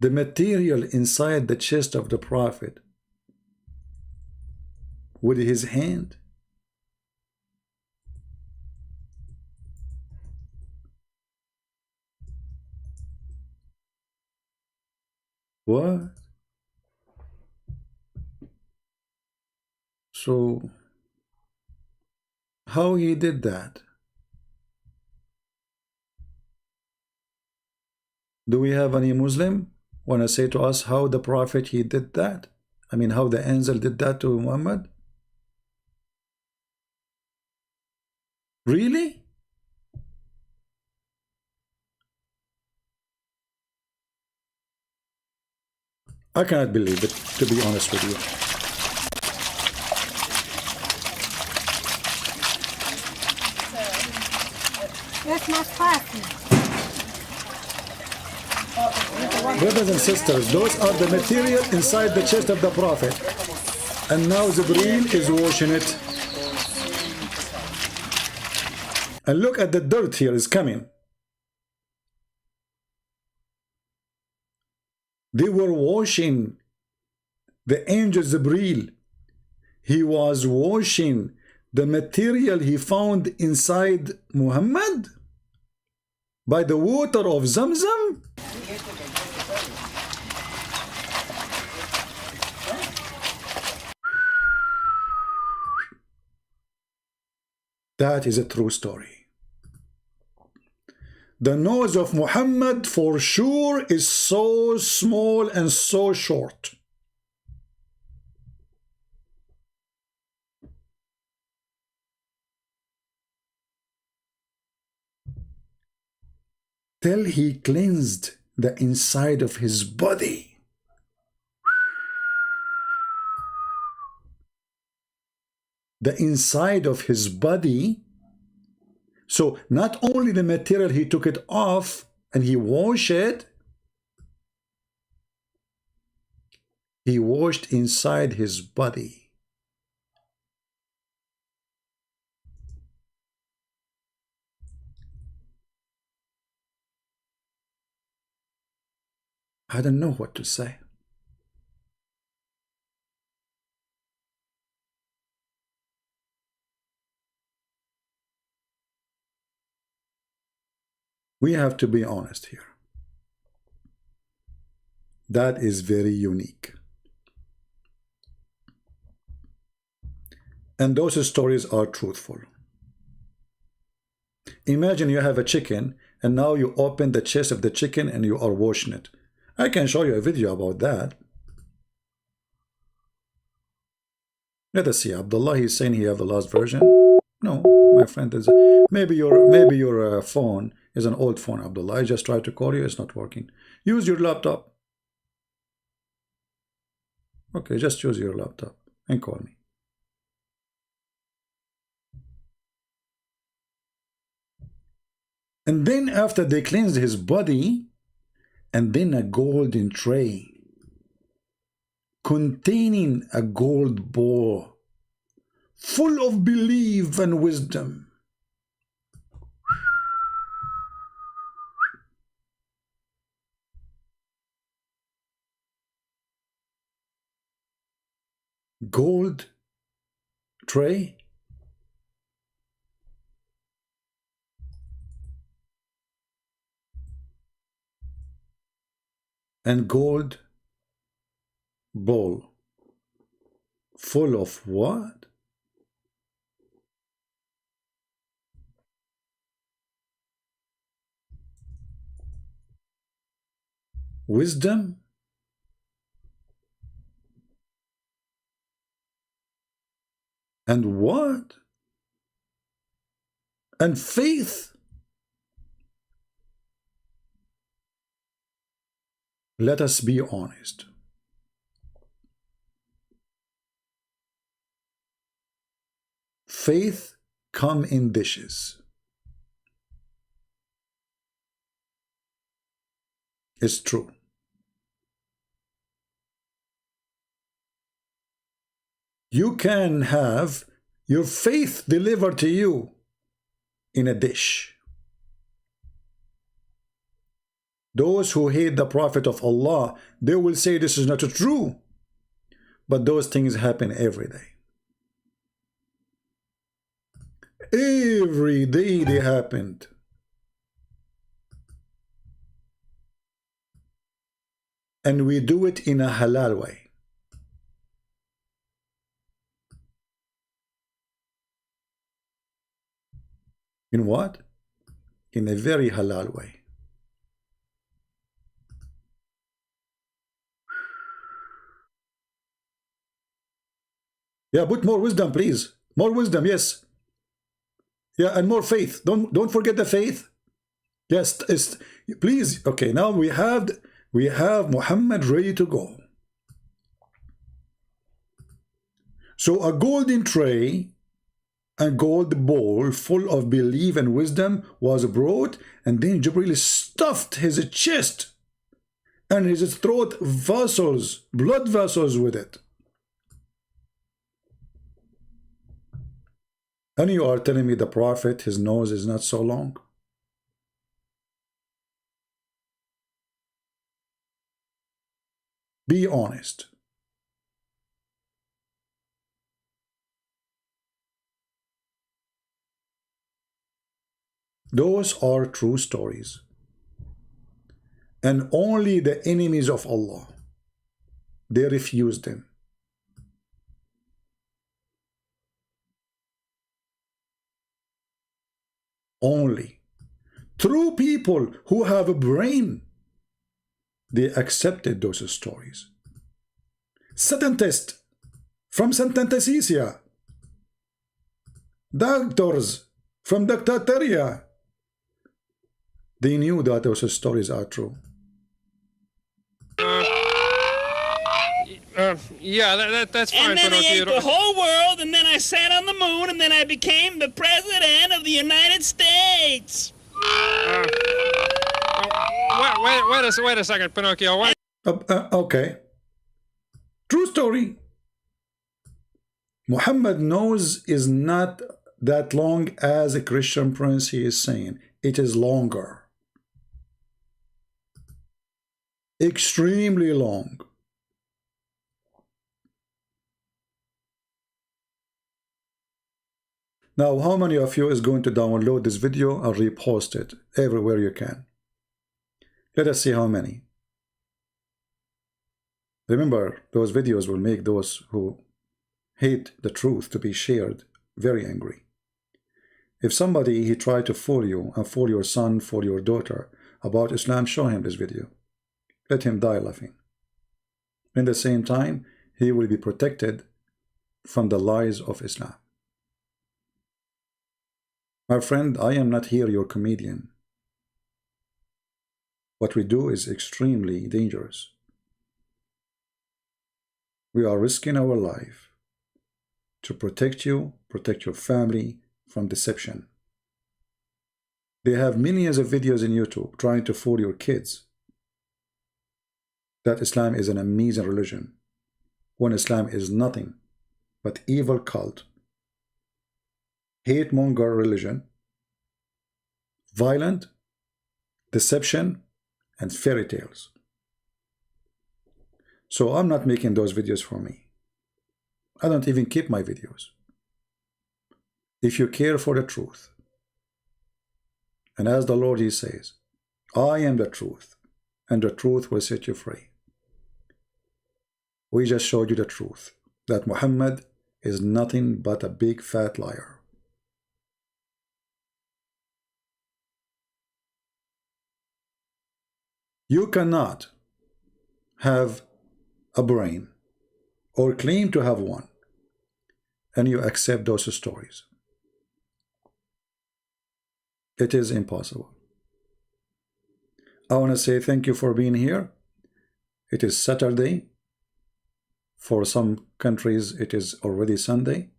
the material inside the chest of the Prophet with his hand. What? So, how he did that? Do we have any Muslim want to say to us how the Prophet he did that? I mean, how the angel did that to Muhammad? Really? I cannot believe it, to be honest with you. That's my spicy. Brothers and sisters, those are the material inside the chest of the Prophet. And now Jibreel is washing it. And look at the dirt here is coming. They were washing the angel Jibreel. He was washing the material he found inside Muhammad by the water of Zamzam. That is a true story. The nose of Muhammad for sure is so small and so short. Till he cleansed the inside of his body. The inside of his body. So not only the material, he took it off and he washed it. He washed inside his body. I don't know what to say. We have to be honest here. That is very unique. And those stories are truthful. Imagine you have a chicken and now you open the chest of the chicken and you are washing it. I can show you a video about that. Let us see. Abdullah, he's saying he have the last version. No, my friend, is maybe your phone is an old phone, Abdullah. I just tried to call you, it's not working. Use your laptop. Okay, just use your laptop and call me. And then after they cleansed his body, and then a golden tray containing a gold bowl full of belief and wisdom. Gold tray. And gold bowl full of what? Wisdom. And what? And faith. Let us be honest. Faith come in dishes. is true. You can have your faith delivered to you in a dish. Those who hate the Prophet of Allah, they will say this is not true. But those things happen every day. Every day they happened. And we do it in a halal way. In what? In a very halal way. Yeah, put more wisdom, please. More wisdom, yes. Yeah, and more faith. Don't forget the faith. Yes, please. Okay, now we have Muhammad ready to go. So a golden tray and gold bowl full of belief and wisdom was brought, and then Jibril stuffed his chest and his throat vessels, blood vessels with it. And you are telling me the Prophet, his nose is not so long? Be honest. Those are true stories. And only the enemies of Allah, they refused them. Only true people who have a brain, they accepted those stories. Scientists from Santa Cecilia, doctors from Dr. Teria, they knew that those stories are true. Yeah, that's fine. And then I ate Pinocchio. the whole world, and then I sat on the moon, and then I became the president of the United States. Wait a second, Pinocchio. What? Okay. True story. Muhammad's nose is not that long as a Christian prince he is saying. It is longer. Extremely long. Now, how many of you is going to download this video and repost it everywhere you can? Let us see how many. Remember, those videos will make those who hate the truth to be shared very angry. If somebody he tried to fool you and fool your son, fool your daughter about Islam, show him this video. Let him die laughing. In the same time, he will be protected from the lies of Islam. My friend, I am not here your comedian. What we do is extremely dangerous. We are risking our life to protect you, protect your family from deception. They have millions of videos in YouTube trying to fool your kids that Islam is an amazing religion, when Islam is nothing but evil cult, hate-monger religion, violent, deception, and fairy tales. So I'm not making those videos for me. I don't even keep my videos. If you care for the truth, and as the Lord he says, I am the truth, and the truth will set you free. We just showed you the truth, that Muhammad is nothing but a big fat liar. You cannot have a brain or claim to have one and you accept those stories. It is impossible. I want to say thank you for being here. It is Saturday. For some countries, it is already Sunday.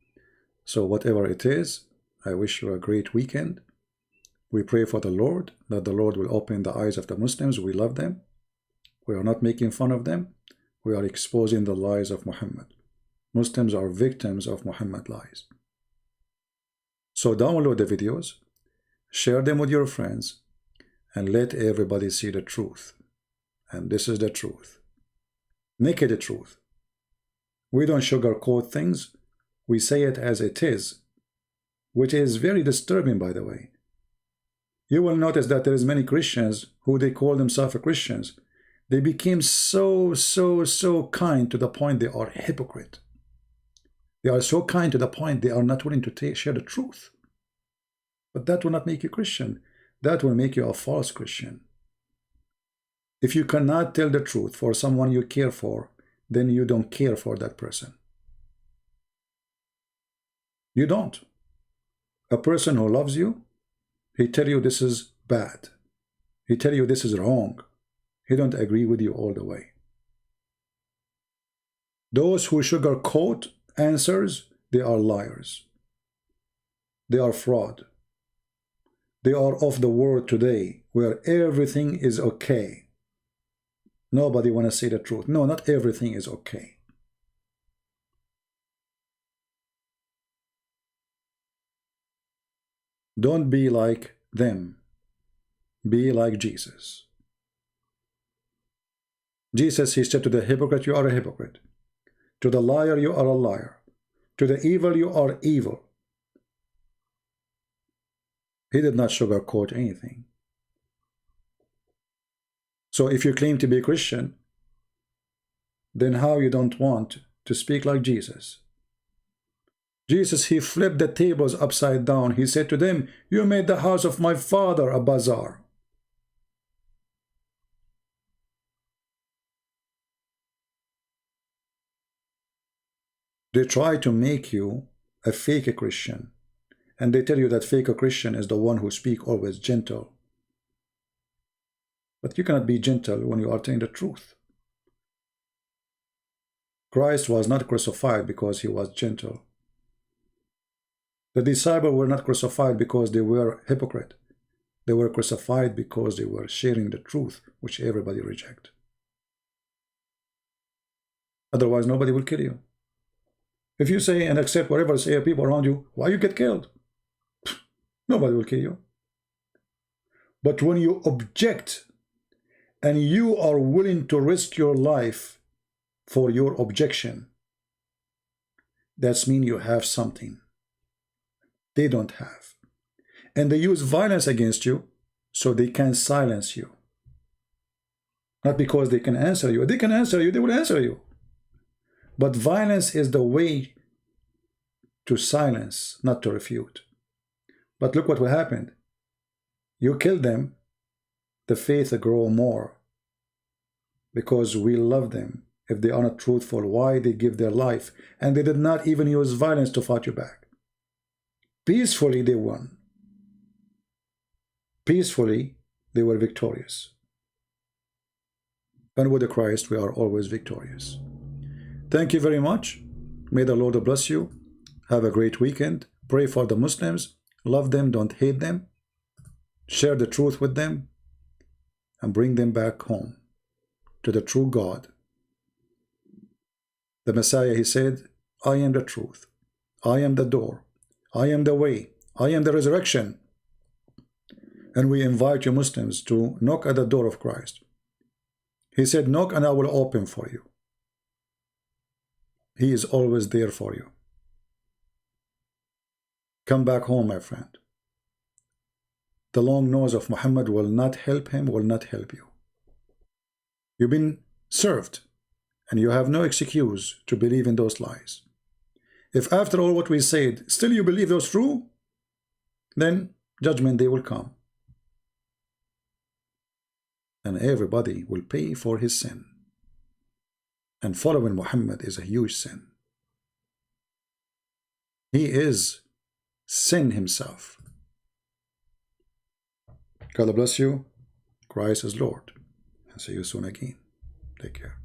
So whatever it is, I wish you a great weekend. We pray for the Lord, that the Lord will open the eyes of the Muslims. We love them. We are not making fun of them. We are exposing the lies of Muhammad. Muslims are victims of Muhammad lies. So download the videos, share them with your friends, and let everybody see the truth. And this is the truth. Naked truth. We don't sugarcoat things. We say it as it is, which is very disturbing, by the way. You will notice that there is many Christians who they call themselves Christians. They became so kind to the point they are hypocrite. They are so kind to the point they are not willing to share the truth. But that will not make you Christian. That will make you a false Christian. If you cannot tell the truth for someone you care for, then you don't care for that person. You don't. A person who loves you, he tell you this is bad. He tell you this is wrong. He don't agree with you all the way. Those who sugarcoat answers, they are liars. They are fraud. They are of the world today where everything is okay. Nobody want to say the truth. No, not everything is okay. Don't be like them. Be like Jesus. Jesus, he said to the hypocrite, you are a hypocrite. To the liar, you are a liar. To the evil, you are evil. He did not sugarcoat anything. So if you claim to be a Christian, then how you don't want to speak like Jesus? Jesus, he flipped the tables upside down. He said to them, you made the house of my father a bazaar. They try to make you a fake Christian. And they tell you that fake Christian is the one who speaks always gentle. But you cannot be gentle when you are telling the truth. Christ was not crucified because he was gentle. The disciples were not crucified because they were hypocrite. They were crucified because they were sharing the truth, which everybody rejects. Otherwise, nobody will kill you. If you say and accept whatever say people around you, why you get killed? Nobody will kill you. But when you object and you are willing to risk your life for your objection, that means you have something they don't have. And they use violence against you so they can silence you. Not because they can answer you. They can answer you, they will answer you. But violence is the way to silence, not to refute. But look what will happen. You kill them, the faith grow more. Because we love them. If they are not truthful, why they give their life? And they did not even use violence to fight you back. Peacefully they won. Peacefully they were victorious. And with the Christ we are always victorious. Thank you very much. May the Lord bless you. Have a great weekend. Pray for the Muslims. Love them, don't hate them. Share the truth with them. And bring them back home to the true God. The Messiah, he said, I am the truth. I am the door. I am the way. I am the resurrection. And we invite you Muslims to knock at the door of Christ. He said, knock and I will open for you. He is always there for you. Come back home, my friend. The long nose of Muhammad will not help him, will not help you. You've been served, and you have no excuse to believe in those lies. If after all what we said, still you believe those true, then judgment day will come. And everybody will pay for his sin. And following Muhammad is a huge sin. He is sin himself. God bless you. Christ is Lord. And see you soon again. Take care.